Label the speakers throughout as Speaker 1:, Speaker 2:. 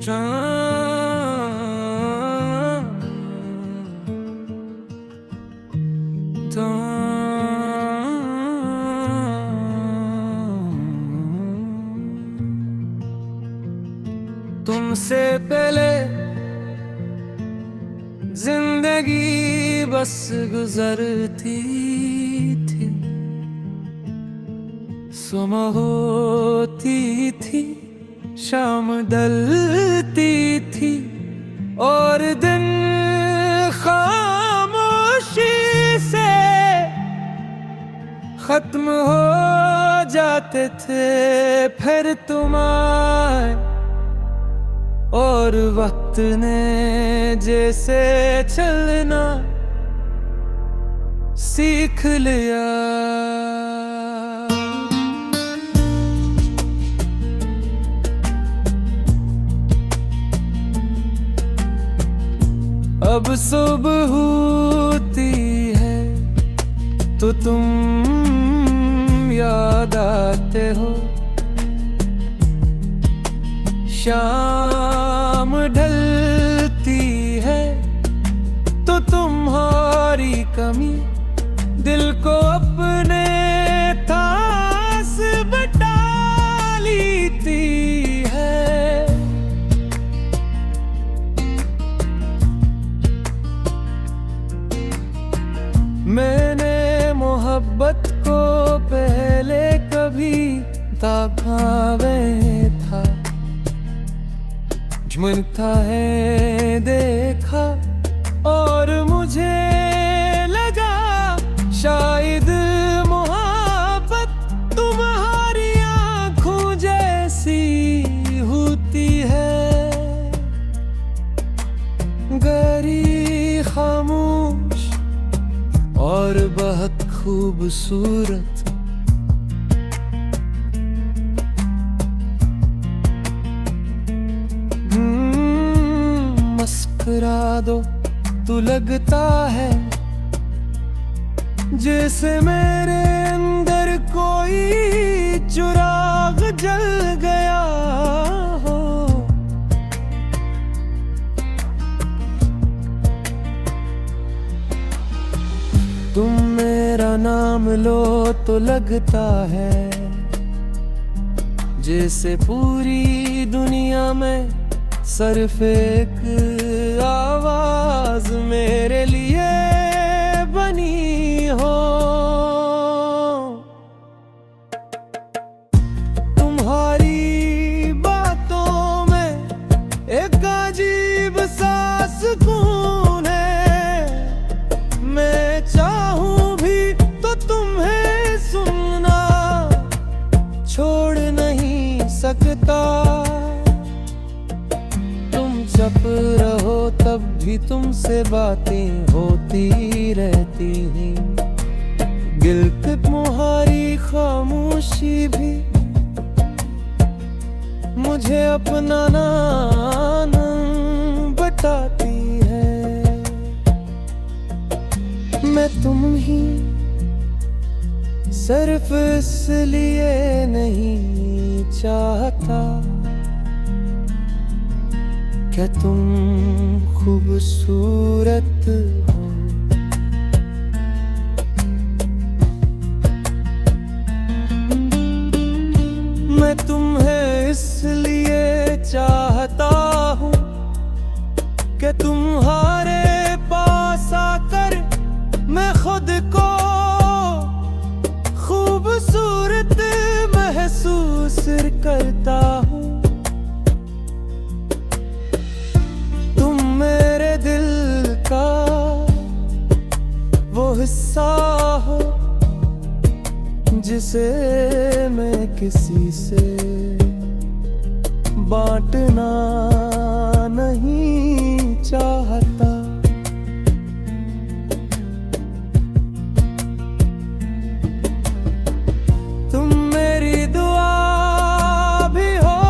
Speaker 1: तुमसे पहले जिंदगी बस गुजरती थी, सुबह होती थी, शाम ढलती थी और दिन खामोशी से खत्म हो जाते थे। फिर तुम आए और वक्त ने जैसे चलना सीख लिया। अब सुबह होती है तो तुम याद आते हो, शाम ढलती है तो तुम्हारी कमी दिल को अपने पास बटा लेती है। मैंने मोहब्बत को पहले कभी दाबावे था, मिलता है देखा और मुझे लगा शायद मोहब्बत तुम्हारी आंखों जैसी होती है, गहरी खामोश और बहुत खूबसूरत। मुस्कुरा दो तो लगता है जैसे मेरे अंदर कोई चिराग जल गया हो। तुम मेरा नाम लो तो लगता है जैसे पूरी दुनिया में सिर्फ एक आवाज मेरे लिए बनी हो। तुम्हारी बातों में एक अजीब सा सुकून है, मैं चाहूं भी तो तुम्हें सुनना छोड़ नहीं सकता। चुप रहो तब भी तुमसे बातें होती रहती हैं, गिल्ट तुम्हारी खामोशी भी मुझे अपना नाम बताती है। मैं तुम ही सिर्फ इसलिए नहीं चाहता क्या तुम खूबसूरत हो। मैं तुम्हें इसलिए चाहता हूँ कि तुम्हारे पास आकर मैं खुद को खूबसूरत महसूस करता हूँ। वो हिस्सा हो जिसे मैं किसी से बांटना नहीं चाहता। तुम मेरी दुआ भी हो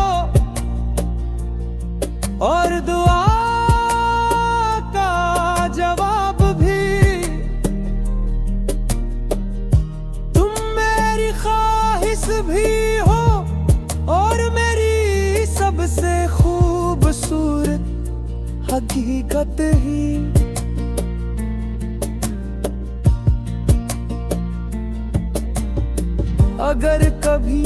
Speaker 1: और दुआ भी हो और मेरी सबसे खूबसूरत हकीकत ही। अगर कभी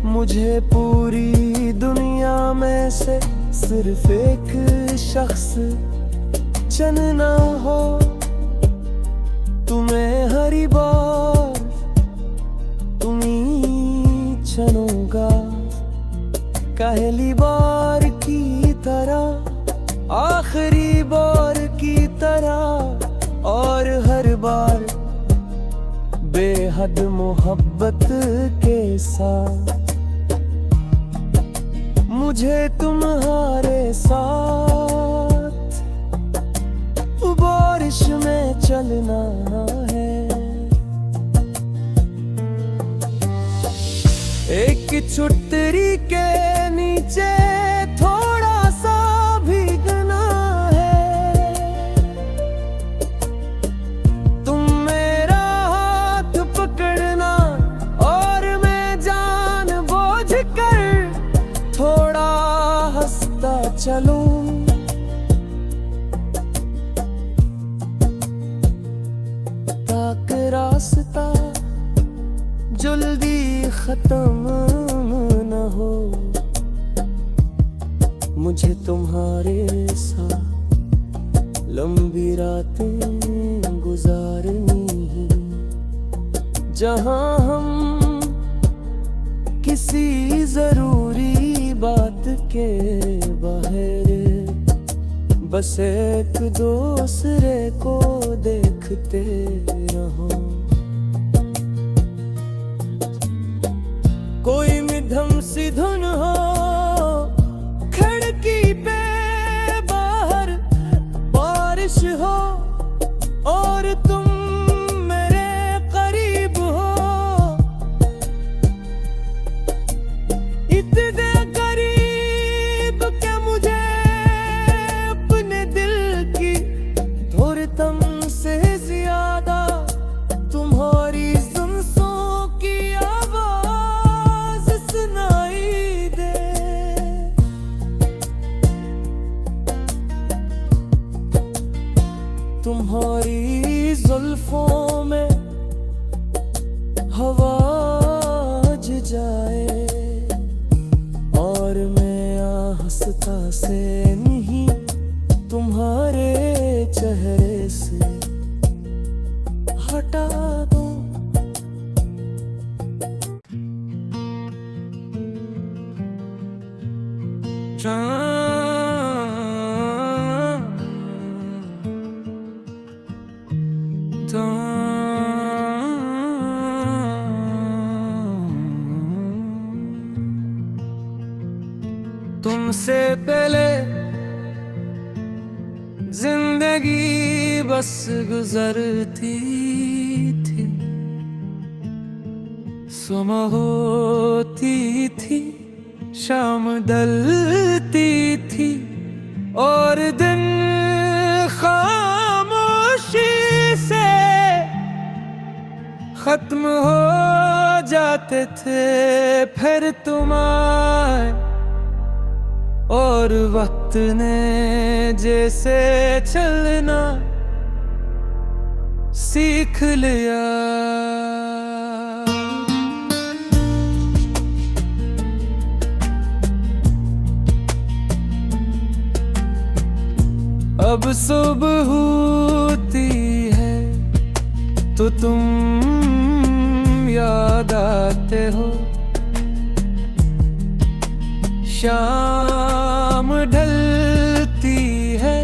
Speaker 1: मुझे पूरी दुनिया में से सिर्फ एक शख्स चुनना हो, तुम्हें हरी बार तुम्हीं चुनूंगा। पहली बार की तरह, आखिरी बार की तरह, और हर बार बेहद मोहब्बत के साथ। मुझे तुम्हारे साथ बारिश में चलना है। एक छुट्टी के नीचे थोड़ा सा भीगना है। तुम मेरा हाथ पकड़ना और मैं जानबूझ कर थोड़ा हंसता चलूं। ताकि रास्ता जल्दी खत्म न हो। मुझे तुम्हारे साथ लंबी रातें गुजारनी, जहां हम किसी जरूरी बात के बाहर बस एक दूसरे को देखते रहो। कोई मध्यम सी धुन हो, खिड़की पे बाहर बारिश हो, और तुम मेरे करीब हो। इतने करीब कि मुझे अपने दिल की धड़कन से ज्यादा तुम्हारी सांसों की आवाज सुनाई दे। तुम्हारी जुल्फों में हवा ज जाए, और मैं आहिस्ता से नहीं तुम्हारे चेहरे से हटा दूं। तुमसे पहले जिंदगी बस गुजरती थी, सुबह होती थी, शाम ढलती थी, और दिन खामोशी से खत्म हो जाते थे। फिर तुम आए और वक्त ने जैसे चलना सीख लिया। अब सुबह होती है तो तुम याद आते हो, शाम ढलती है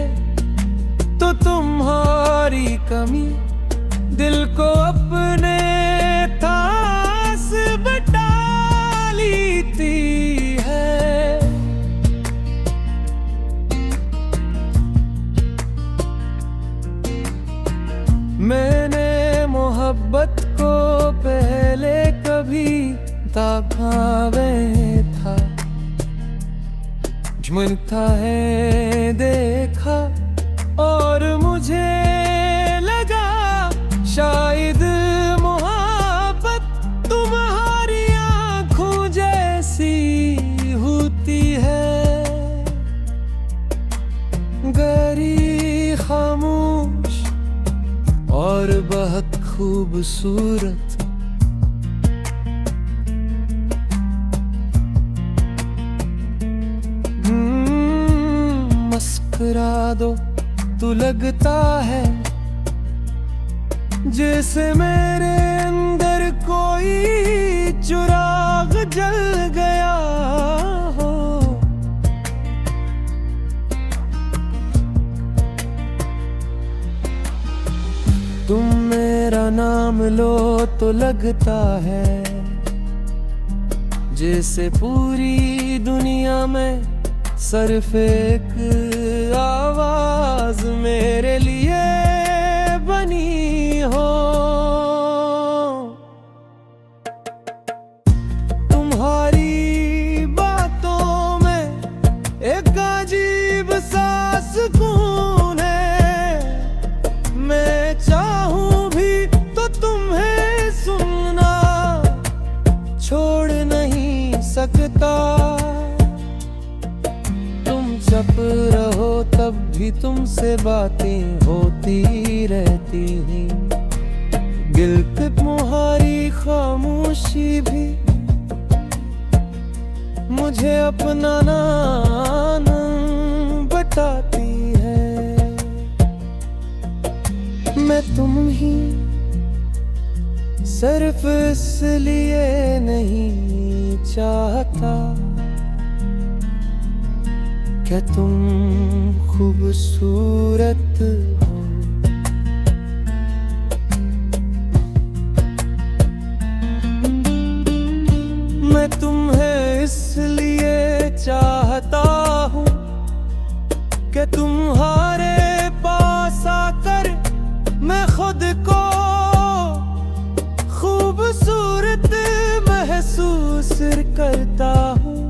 Speaker 1: तो तुम्हारी कमी दिल को अपने पास बटा लेती है। मैंने मोहब्बत को पहले कभी दबावे था, झुमता है देखा और मुझे लगा शायद मोहब्बत तुम्हारी आंखों जैसी होती है। खूबसूरत। मुस्कुरा दो तू लगता है जैसे मेरे अंदर कोई चिराग जल गया हो। तुम मेरा नाम लो तो लगता है जैसे पूरी दुनिया में सिर्फ एक आवाज मेरे लिए बनी हो। तुम्हारी बातों में एक अजीब सा सुकून है। मैं चाहूं भी तो तुम्हें सुनना छोड़ नहीं सकता। चुप रहो तब भी तुमसे बातें होती रहती हैं। गिल पे तुम्हारी खामोशी भी मुझे अपना नाम बताती है। मैं तुम ही सिर्फ इसलिए नहीं चाहता क्या तुम खूबसूरत हो। मैं तुम्हें इसलिए चाहता हूँ कि तुम्हारे पास आकर मैं खुद को खूबसूरत महसूस करता हूँ।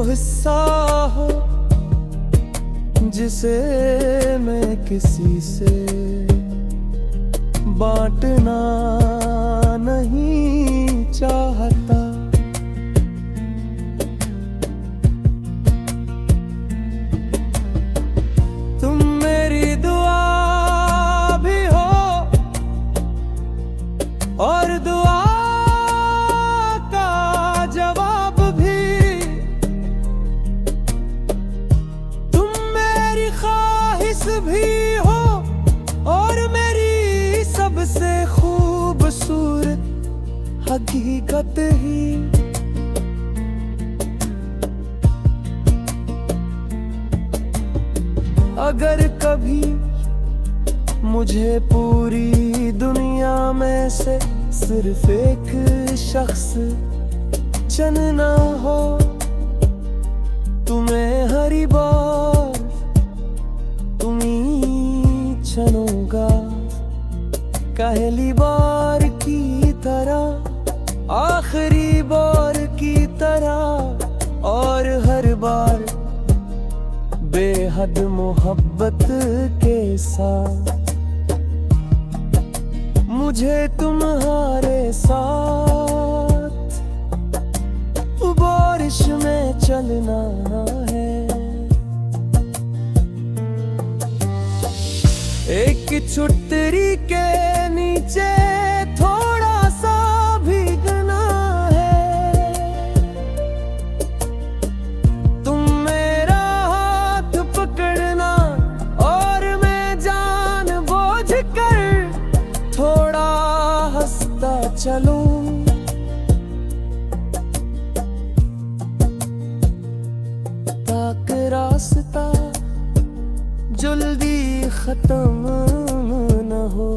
Speaker 1: हिस्सा हो जिसे मैं किसी से बांटना नहीं चाहता। तुम मेरी दुआ भी हो और दुआ भी हो और मेरी सबसे खूबसूरत हकीकत ही। अगर कभी मुझे पूरी दुनिया में से सिर्फ एक शख्स चुनना हो तुम्हें हरी बार चुनूंगा। पहली बार की तरह आखिरी बार की तरह और हर बार बेहद मोहब्बत के साथ मुझे तुम्हारे साथ बारिश में चलना है। एक छुट्टी के नीचे थोड़ा सा भीगना है। तुम मेरा हाथ पकड़ना और मैं जानबूझ कर थोड़ा हंसता चलूं। ताकि रास्ता जल्दी खत्म न हो।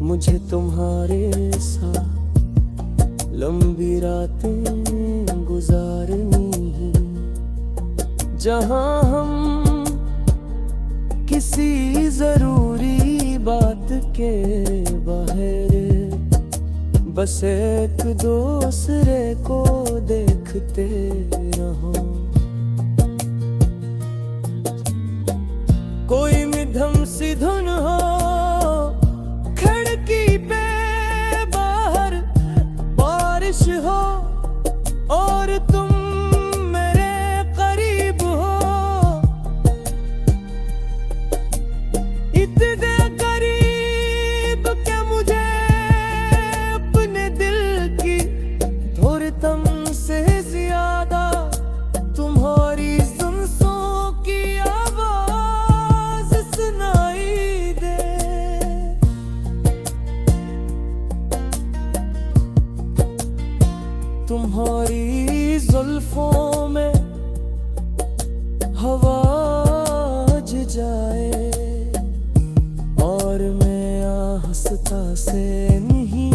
Speaker 1: मुझे तुम्हारे साथ लंबी रातें गुजारनी जहां हम किसी जरूरी बात के बाहर बस एक दूसरे को देखते रहो। कोई मिधम सी धुन हो खिड़की पे बाहर बारिश हो और तुम मेरे सांसें नहीं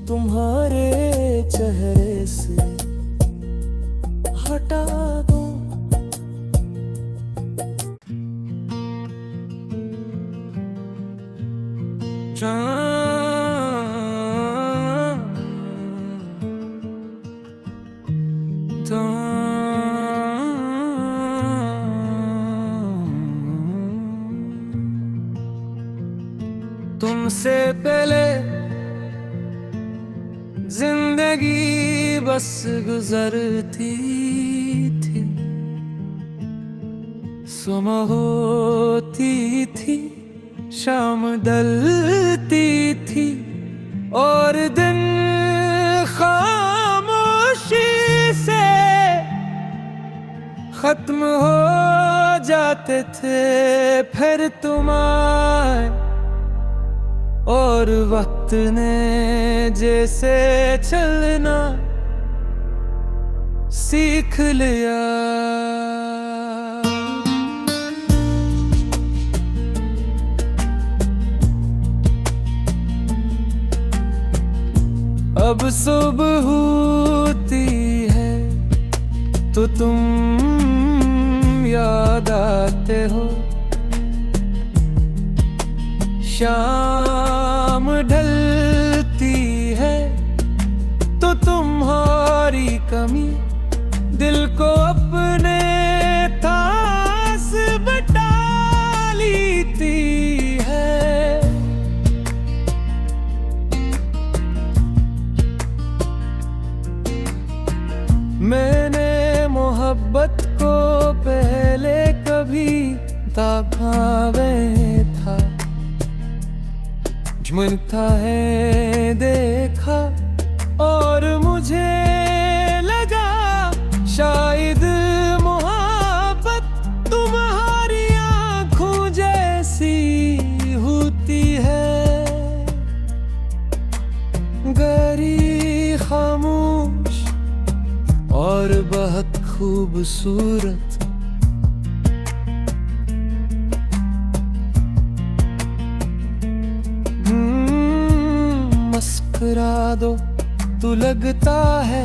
Speaker 1: तुम्हारे चेहरे से हटा दो। तुमसे पहले जिंदगी बस गुजरती थी, सुबह होती थी, शाम ढलती थी और दिन खामोशी से खत्म हो जाते थे। फिर तुम आए और वक्त ने जैसे चलना सीख लिया। अब सुबह होती है तो तुम याद आते हो, शाम ढलती है तो तुम्हारी कमी दिल को अपने पास बटा लेती है। मैंने मोहब्बत को पहले कभी दाबावे था, झुमता है देखा और मुझे लगा शायद मोहब्बत तुम्हारी आंखों जैसी होती है, गहरी खामोश और बहुत खूबसूरत। मुस्कुरा दो तो लगता है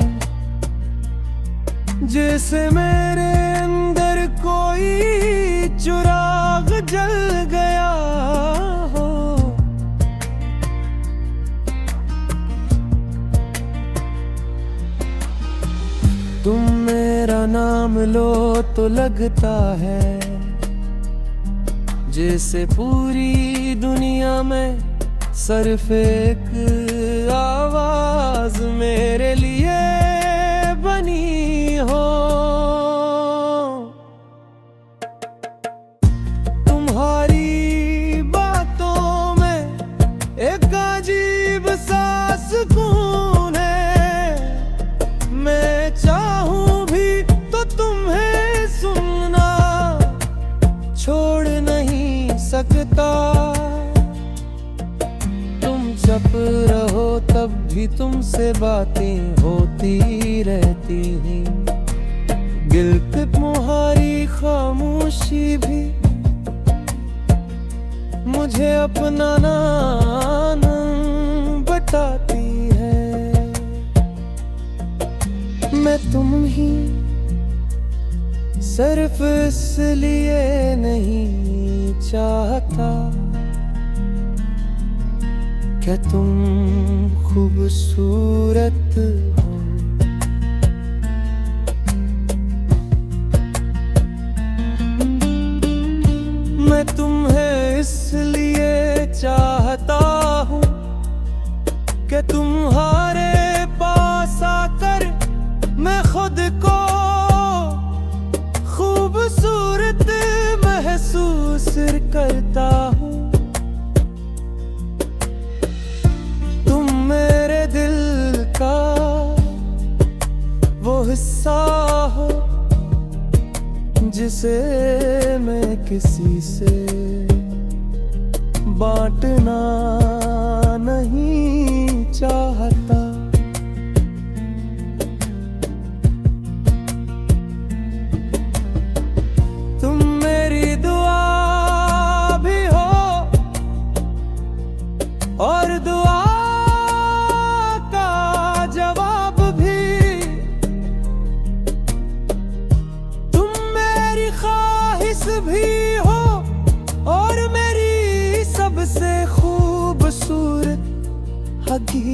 Speaker 1: जैसे मेरे अंदर कोई चिराग जल गया हो। तुम मेरा नाम लो तो लगता है जैसे पूरी दुनिया में सिर्फ एक आवाज मेरे लिए बनी हो। तुम्हारी बातों में एक अजीब सा सुकून है, मैं चाहूं भी तो तुम्हें सुनना छोड़ नहीं सकता। चुप रहो तब भी तुमसे बातें होती रहती हैं, दिल पे तुम्हारी खामोशी भी मुझे अपना नाम बताती है। मैं तुम ही सिर्फ इसलिए नहीं चाहता क्या तुम खूबसूरत हो। मैं तुम्हें इसलिए चाहता हूँ कि तुम्हारे पास आकर मैं खुद को खूबसूरत महसूस करता हूँ। वो हिस्सा हो जिसे मैं किसी से बांटना नहीं चाहता। तुम मेरी दुआ भी हो और दुआ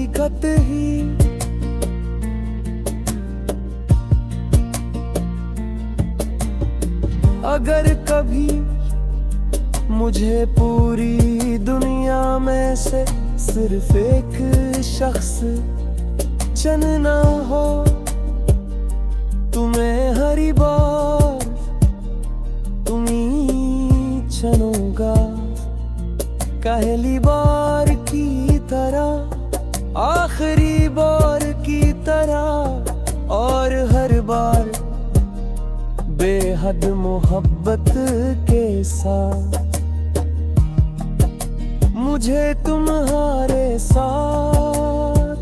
Speaker 1: हकीकत ही। अगर कभी मुझे पूरी दुनिया में से सिर्फ एक शख्स चुनना हो, तुम्हें हरी बार तुम्हीं चुनूंगा। पहली बार की तरह, आखिरी बार की तरह, और हर बार बेहद मोहब्बत के साथ। मुझे तुम्हारे साथ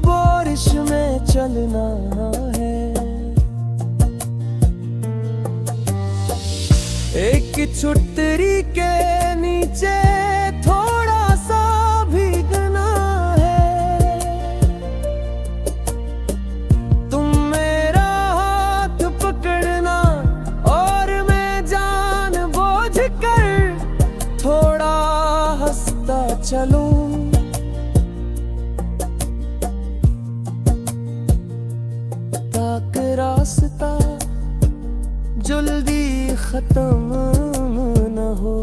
Speaker 1: बारिश में चलना है। एक छुट्टी के नीचे थोड़ा सा भीगना है। तुम मेरा हाथ पकड़ना और मैं जानबूझ कर थोड़ा हंसता चलूं। ताकि रास्ता जल्दी खत्म न हो।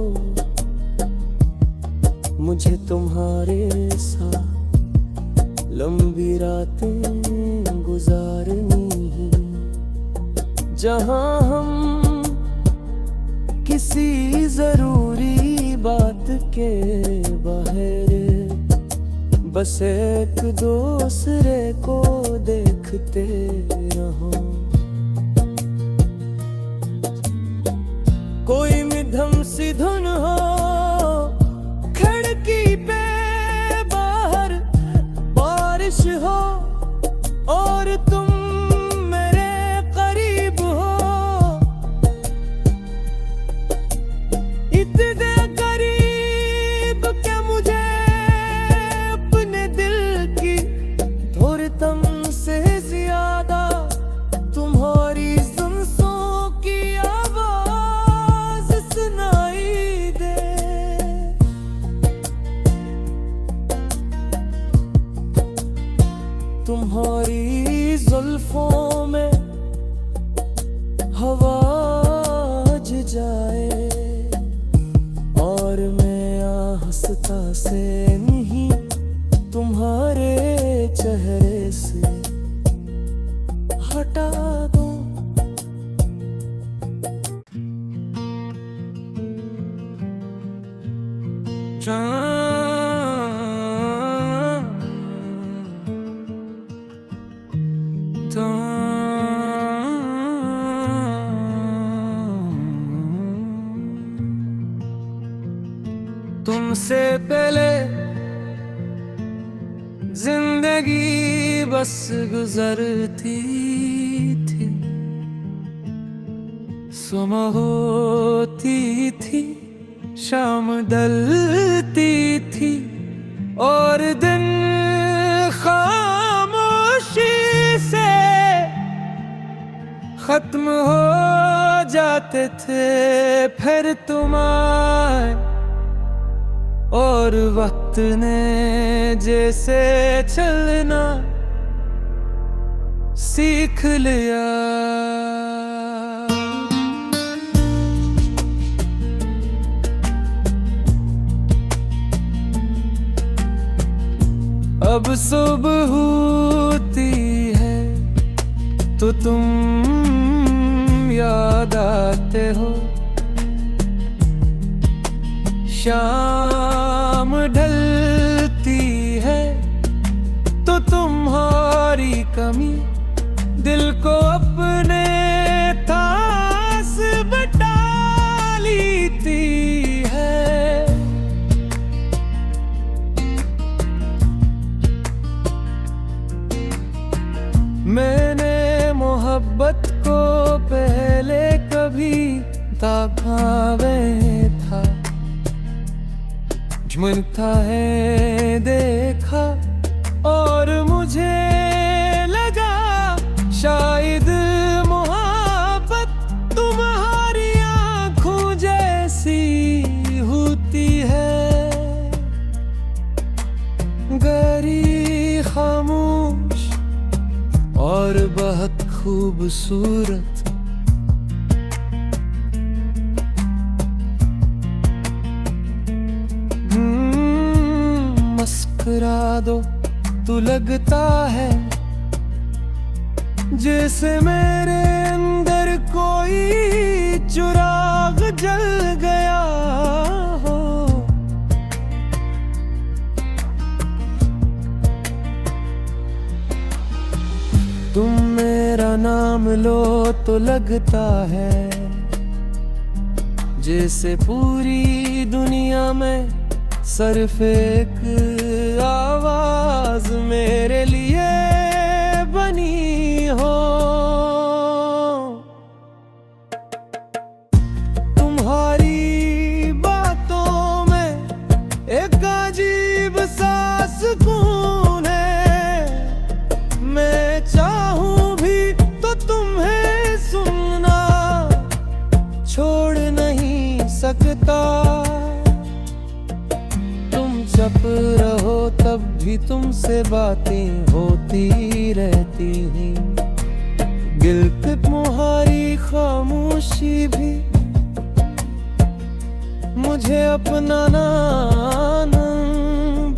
Speaker 1: मुझे तुम्हारे साथ लंबी रातें गुजारनी है, जहां हम किसी जरूरी बात के बाहर बस एक दूसरे को देखते रहो। कोई मिधम सी धुन हो खिड़की पे बाहर, बारिश हो और तुम मेरे करीब हो। इतने करीब के मुझे अपने दिल की धड़कन से ज्यादा तुम्हारी सांसों की आवाज सुनाई दे। तुम्हारी जुल्फों में हवा ज जाए और मैं आहिस्ता से नहीं तुम्हारे चेहरे से हटा दूं। तुमसे पहले जिंदगी बस गुजरती थी, सुबह होती थी, शाम ढलती थी और दिन खामोशी से खत्म हो जाते थे। फिर तुम आए और वक्त ने जैसे चलना सीख लिया। अब सुबह होती है तो तुम याद आते हो, शाम ढलती है तो तुम्हारी कमी दिल को अपने पास बटा लेती है। मैंने मोहब्बत को पहले कभी दाबावे था, झुमता है देखा और मुझे लगा शायद मोहब्बत तुम्हारी आंखों जैसी होती है। खूबसूरत। मुस्कुरा दो तू लगता है जैसे मेरे अंदर कोई चिराग जल गया हो। तुम मेरा नाम लो तो लगता है जैसे पूरी दुनिया में सिर्फ एक आवाज मेरे लिए बनी हो। तुम्हारी बातों में एक अजीब सा सुकून है। मैं चाहूं भी तो तुम्हें सुनना छोड़ नहीं सकता। चुप रहो तब भी तुमसे बातें होती रहती हैं। दिल पे तुम्हारी खामोशी भी मुझे अपना नाम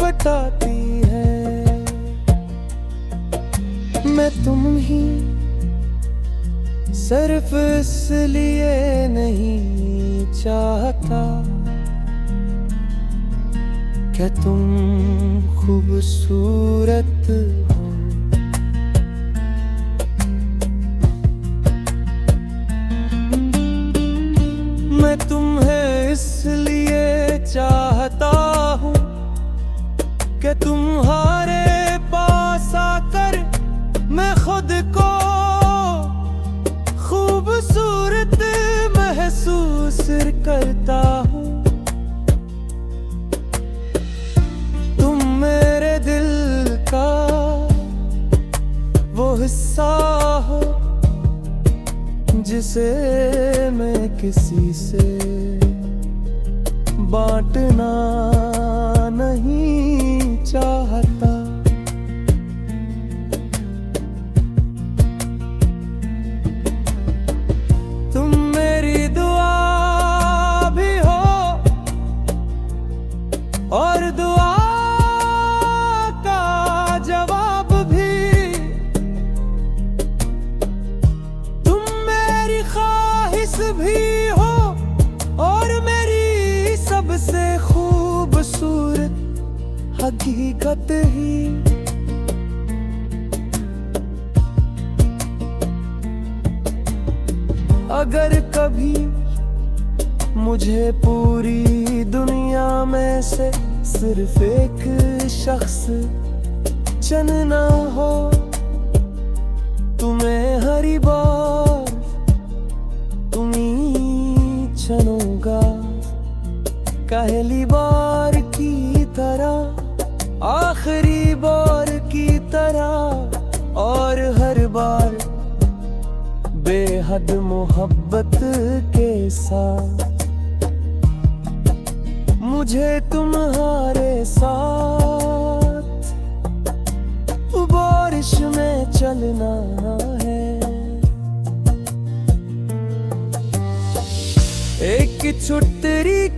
Speaker 1: बताती है। मैं तुम ही सिर्फ इसलिए नहीं चाहता क्या तुम खूबसूरत हो। मैं तुम्हें इसलिए चाहता हूँ कि तुम्हारे पास आकर मैं खुद को खूबसूरत महसूस करता हूँ। वो हिस्सा हो जिसे मैं किसी से बांटना नहीं चाहता। तुम मेरी दुआ भी हो और दुआ भी हो और मेरी सबसे खूबसूरत हकीकत ही। अगर कभी मुझे पूरी दुनिया में से सिर्फ एक शख्स चुनना हो, तुम्हें हरी बार चुनूंगा। पहली बार की तरह आखिरी बार की तरह और हर बार बेहद मोहब्बत के साथ मुझे तुम्हारे साथ बारिश में चलना है। एक छुट्टी